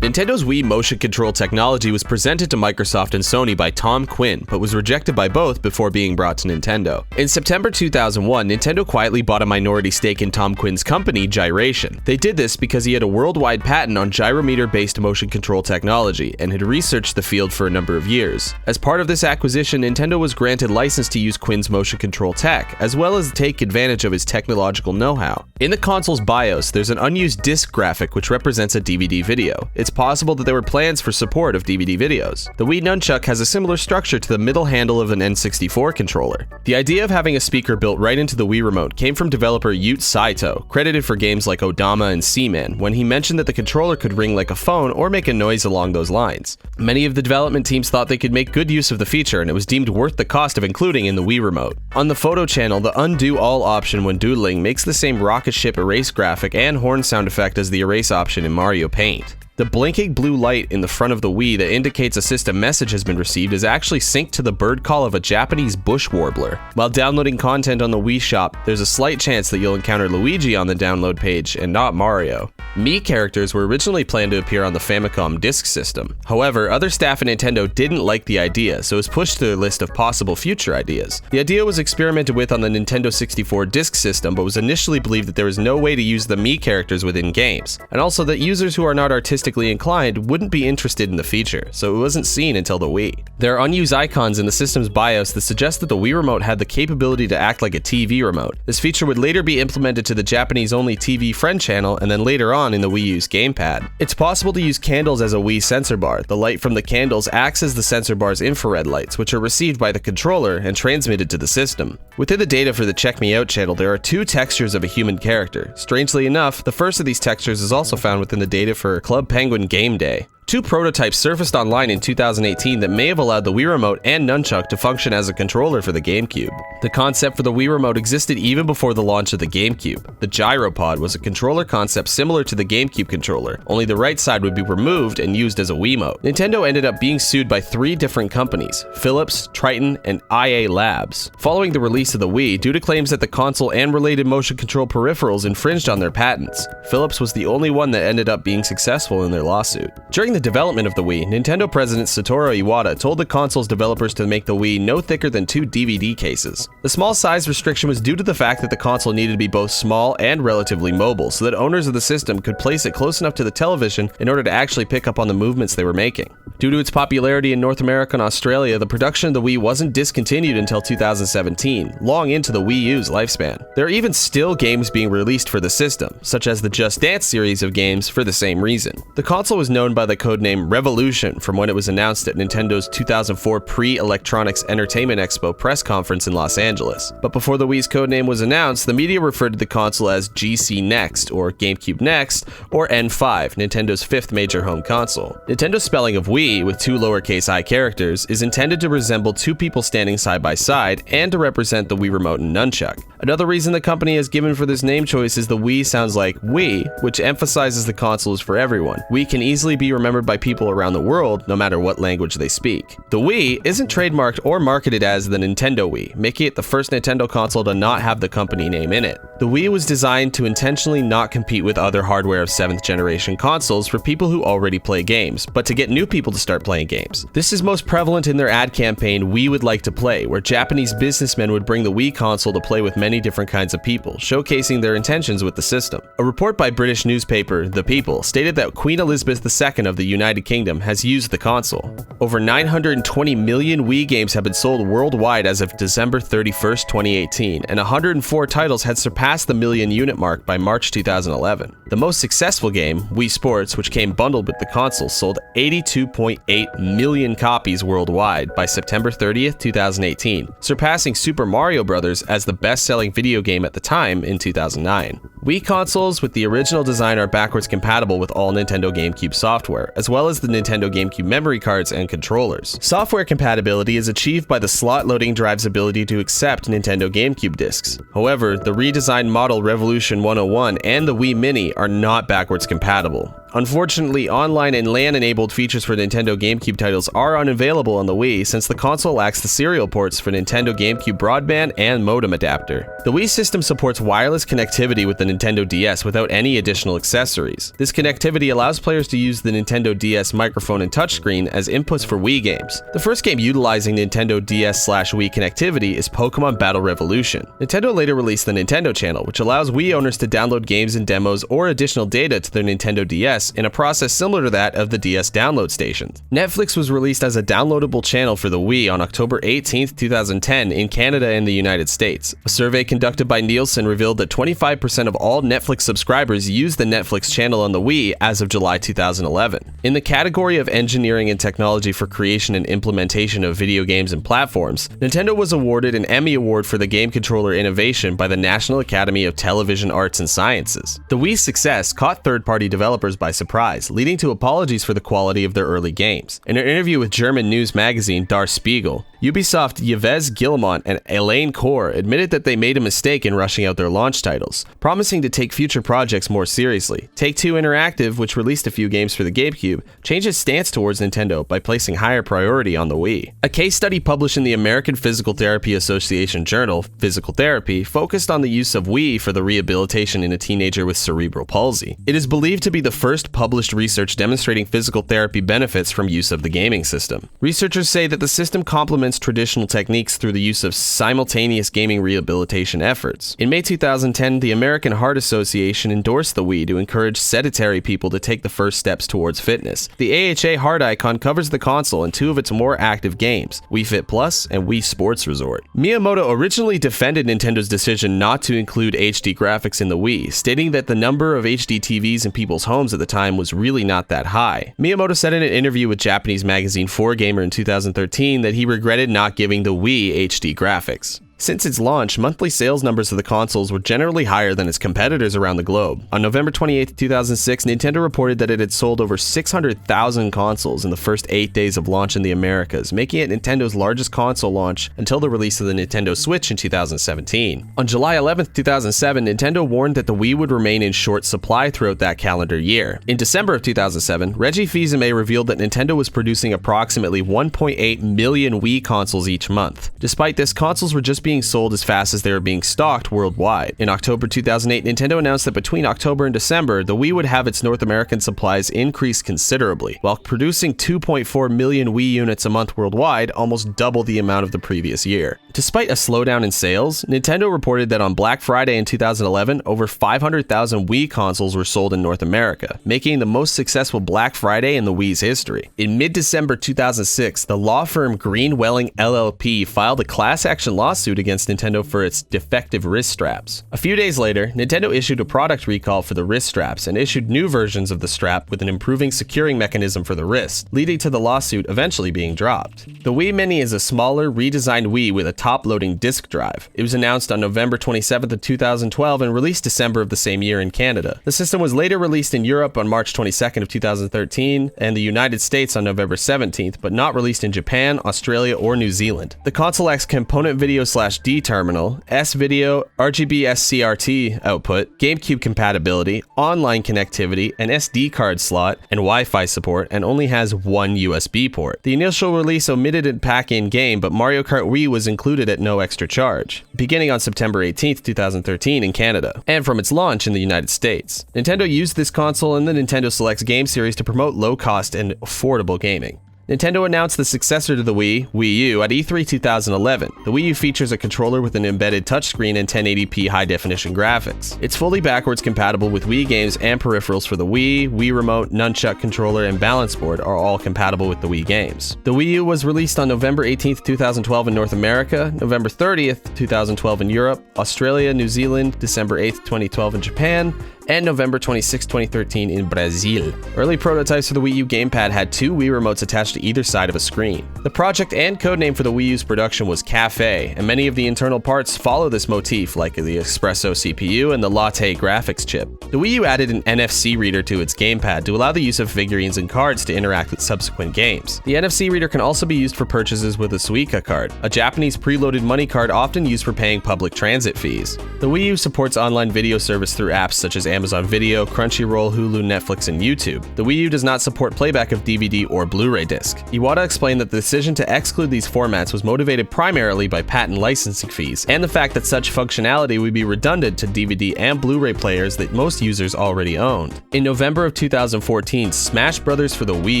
Nintendo's Wii motion control technology was presented to Microsoft and Sony by Tom Quinn, but was rejected by both before being brought to Nintendo. In September 2001, Nintendo quietly bought a minority stake in Tom Quinn's company, Gyration. They did this because he had a worldwide patent on gyrometer-based motion control technology and had researched the field for a number of years. As part of this acquisition, Nintendo was granted license to use Quinn's motion control tech, as well as take advantage of his technological know-how. In the console's BIOS, there's an unused disc graphic which represents a DVD video. It's possible that there were plans for support of DVD videos. The Wii Nunchuck has a similar structure to the middle handle of an N64 controller. The idea of having a speaker built right into the Wii remote came from developer Yute Saito, credited for games like Odama and Seaman, when he mentioned that the controller could ring like a phone or make a noise along those lines. Many of the development teams thought they could make good use of the feature, and it was deemed worth the cost of including in the Wii remote. On the photo channel, the undo all option when doodling makes the same rocket ship erase graphic and horn sound effect as the erase option in Mario Paint. The blinking blue light in the front of the Wii that indicates a system message has been received is actually synced to the bird call of a Japanese bush warbler. While downloading content on the Wii Shop, there's a slight chance that you'll encounter Luigi on the download page and not Mario. Mii characters were originally planned to appear on the Famicom Disk System. However, other staff at Nintendo didn't like the idea, so it was pushed to their list of possible future ideas. The idea was experimented with on the Nintendo 64 Disk System, but was initially believed that there was no way to use the Mii characters within games, and also that users who are not artistically inclined wouldn't be interested in the feature, so it wasn't seen until the Wii. There are unused icons in the system's BIOS that suggest that the Wii remote had the capability to act like a TV remote. This feature would later be implemented to the Japanese-only TV Friend channel and then later on in the Wii U's gamepad. It's possible to use candles as a Wii sensor bar. The light from the candles acts as the sensor bar's infrared lights, which are received by the controller and transmitted to the system. Within the data for the Check Me Out channel, there are two textures of a human character. Strangely enough, the first of these textures is also found within the data for Club Penguin Game Day. Two prototypes surfaced online in 2018 that may have allowed the Wii Remote and Nunchuck to function as a controller for the GameCube. The concept for the Wii Remote existed even before the launch of the GameCube. The Gyropod was a controller concept similar to the GameCube controller, only the right side would be removed and used as a Wiimote. Nintendo ended up being sued by 3 different companies: Philips, Triton, and IA Labs. Following the release of the Wii, due to claims that the console and related motion control peripherals infringed on their patents, Philips was the only one that ended up being successful in their lawsuit. During the development of the Wii, Nintendo president Satoru Iwata told the console's developers to make the Wii no thicker than 2 DVD cases. The small size restriction was due to the fact that the console needed to be both small and relatively mobile, so that owners of the system could place it close enough to the television in order to actually pick up on the movements they were making. Due to its popularity in North America and Australia, the production of the Wii wasn't discontinued until 2017, long into the Wii U's lifespan. There are even still games being released for the system, such as the Just Dance series of games for the same reason. The console was known by the codename Revolution from when it was announced at Nintendo's 2004 Pre-Electronics Entertainment Expo press conference in Los Angeles. But before the Wii's codename was announced, the media referred to the console as GC Next, or GameCube Next, or N5, Nintendo's 5th major home console. Nintendo's spelling of Wii, with 2 lowercase I characters, is intended to resemble 2 people standing side by side and to represent the Wii Remote and Nunchuck. Another reason the company has given for this name choice is the Wii sounds like Wii, which emphasizes the console is for everyone. Wii can easily be remembered by people around the world, no matter what language they speak. The Wii isn't trademarked or marketed as the Nintendo Wii, making it the first Nintendo console to not have the company name in it. The Wii was designed to intentionally not compete with other hardware of 7th generation consoles for people who already play games, but to get new people to start playing games. This is most prevalent in their ad campaign We Would Like to Play, where Japanese businessmen would bring the Wii console to play with many different kinds of people, showcasing their intentions with the system. A report by British newspaper The People stated that Queen Elizabeth II of the United Kingdom has used the console. Over 920 million Wii games have been sold worldwide as of December 31st, 2018, and 104 titles had surpassed the million unit mark by March 2011. The most successful game, Wii Sports, which came bundled with the console, sold 82.8 million copies worldwide by September 30th, 2018, surpassing Super Mario Bros. As the best-selling video game at the time in 2009. Wii consoles with the original design are backwards compatible with all Nintendo GameCube software, as well as the Nintendo GameCube memory cards and controllers. Software compatibility is achieved by the slot loading drive's ability to accept Nintendo GameCube discs. However, the redesigned model Revolution 101 and the Wii Mini are not backwards compatible. Unfortunately, online and LAN-enabled features for Nintendo GameCube titles are unavailable on the Wii since the console lacks the serial ports for Nintendo GameCube broadband and modem adapter. The Wii system supports wireless connectivity with the Nintendo DS without any additional accessories. This connectivity allows players to use the Nintendo DS microphone and touchscreen as inputs for Wii games. The first game utilizing Nintendo DS/Wii connectivity is Pokemon Battle Revolution. Nintendo later released the Nintendo Channel, which allows Wii owners to download games and demos or additional data to their Nintendo DS in a process similar to that of the DS download stations. Netflix was released as a downloadable channel for the Wii on October 18, 2010 in Canada and the United States. A survey conducted by Nielsen revealed that 25% of all Netflix subscribers use the Netflix channel on the Wii as of July 2011. In the category of engineering and technology for creation and implementation of video games and platforms, Nintendo was awarded an Emmy Award for the game controller innovation by the National Academy of Television Arts and Sciences. The Wii's success caught third-party developers by surprise, leading to apologies for the quality of their early games. In an interview with German news magazine Der Spiegel, Ubisoft Yves Guillemot and Elaine Kor admitted that they made a mistake in rushing out their launch titles, promising to take future projects more seriously. Take-Two Interactive, which released a few games for the GameCube, changed its stance towards Nintendo by placing higher priority on the Wii. A case study published in the American Physical Therapy Association journal, Physical Therapy, focused on the use of Wii for the rehabilitation in a teenager with cerebral palsy. It is believed to be the first published research demonstrating physical therapy benefits from use of the gaming system. Researchers say that the system complements traditional techniques through the use of simultaneous gaming rehabilitation efforts. In May 2010, the American Heart Association endorsed the Wii to encourage sedentary people to take the first steps towards fitness. The AHA heart icon covers the console and two of its more active games, Wii Fit Plus and Wii Sports Resort. Miyamoto originally defended Nintendo's decision not to include HD graphics in the Wii, stating that the number of HD TVs in people's homes at the time was really not that high. Miyamoto said in an interview with Japanese magazine 4Gamer in 2013 that he regretted not giving the Wii HD graphics. Since its launch, monthly sales numbers of the consoles were generally higher than its competitors around the globe. On November 28, 2006, Nintendo reported that it had sold over 600,000 consoles in the first 8 days of launch in the Americas, making it Nintendo's largest console launch until the release of the Nintendo Switch in 2017. On July 11, 2007, Nintendo warned that the Wii would remain in short supply throughout that calendar year. In December of 2007, Reggie Fils-Aimé revealed that Nintendo was producing approximately 1.8 million Wii consoles each month. Despite this, consoles were just being sold as fast as they were being stocked worldwide. In October 2008, Nintendo announced that between October and December, the Wii would have its North American supplies increase considerably, while producing 2.4 million Wii units a month worldwide, almost double the amount of the previous year. Despite a slowdown in sales, Nintendo reported that on Black Friday in 2011, over 500,000 Wii consoles were sold in North America, making the most successful Black Friday in the Wii's history. In mid-December 2006, the law firm Green Welling LLP filed a class action lawsuit against Nintendo for its defective wrist straps. A few days later, Nintendo issued a product recall for the wrist straps and issued new versions of the strap with an improving securing mechanism for the wrist, leading to the lawsuit eventually being dropped. The Wii Mini is a smaller, redesigned Wii with a top-loading disk drive. It was announced on November 27th of 2012 and released December of the same year in Canada. The system was later released in Europe on March 22nd of 2013 and the United States on November 17th, but not released in Japan, Australia, or New Zealand. The console lacks component video/D terminal, S-Video, RGB SCRT output, GameCube compatibility, online connectivity, an SD card slot, and Wi-Fi support, and only has one USB port. The initial release omitted a pack-in game, but Mario Kart Wii was included at no extra charge, beginning on September 18th, 2013 in Canada, and from its launch in the United States. Nintendo used this console in the Nintendo Selects game series to promote low-cost and affordable gaming. Nintendo announced the successor to the Wii, Wii U, at E3 2011. The Wii U features a controller with an embedded touchscreen and 1080p high-definition graphics. It's fully backwards compatible with Wii games and peripherals for the Wii, Wii Remote, Nunchuck controller, and balance board are all compatible with the Wii games. The Wii U was released on November 18th, 2012 in North America, November 30th, 2012 in Europe, Australia, New Zealand, December 8th, 2012 in Japan, and November 26, 2013 in Brazil. Early prototypes for the Wii U gamepad had two Wii remotes attached to either side of a screen. The project and codename for the Wii U's production was Cafe, and many of the internal parts follow this motif, like the Espresso CPU and the Latte graphics chip. The Wii U added an NFC reader to its gamepad to allow the use of figurines and cards to interact with subsequent games. The NFC reader can also be used for purchases with a Suica card, a Japanese preloaded money card often used for paying public transit fees. The Wii U supports online video service through apps such as Amazon Video, Crunchyroll, Hulu, Netflix, and YouTube. The Wii U does not support playback of DVD or Blu-ray disc. Iwata explained that the decision to exclude these formats was motivated primarily by patent licensing fees, and the fact that such functionality would be redundant to DVD and Blu-ray players that most users already owned. In November of 2014, Smash Bros. For the Wii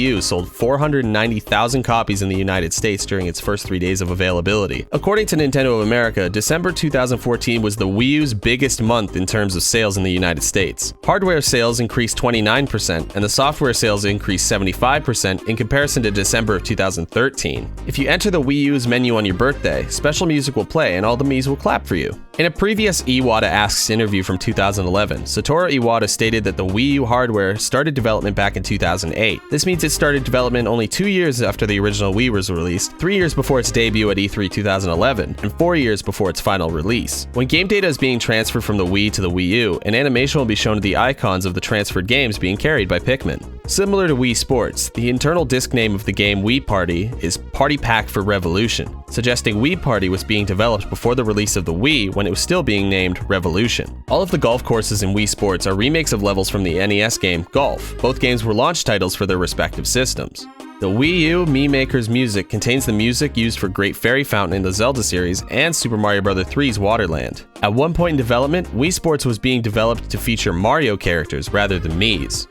U sold 490,000 copies in the United States during its first 3 days of availability. According to Nintendo of America, December 2014 was the Wii U's biggest month in terms of sales in the United States. Hardware sales increased 29%, and the software sales increased 75% in comparison to December of 2013. If you enter the Wii U's menu on your birthday, special music will play and all the Miis will clap for you. In a previous Iwata Asks interview from 2011, Satoru Iwata stated that the Wii U hardware started development back in 2008. This means it started development only 2 years after the original Wii was released, 3 years before its debut at E3 2011, and 4 years before its final release. When game data is being transferred from the Wii to the Wii U, an animation will be shown of the icons of the transferred games being carried by Pikmin. Similar to Wii Sports, the internal disc name of the game Wii Party is Party Pack for Revolution, suggesting Wii Party was being developed before the release of the Wii when it was still being named Revolution. All of the golf courses in Wii Sports are remakes of levels from the NES game Golf. Both games were launch titles for their respective systems. The Wii U Mii Maker's music contains the music used for Great Fairy Fountain in the Zelda series and Super Mario Bros. 3's Waterland. At one point in development, Wii Sports was being developed to feature Mario characters rather than Miis.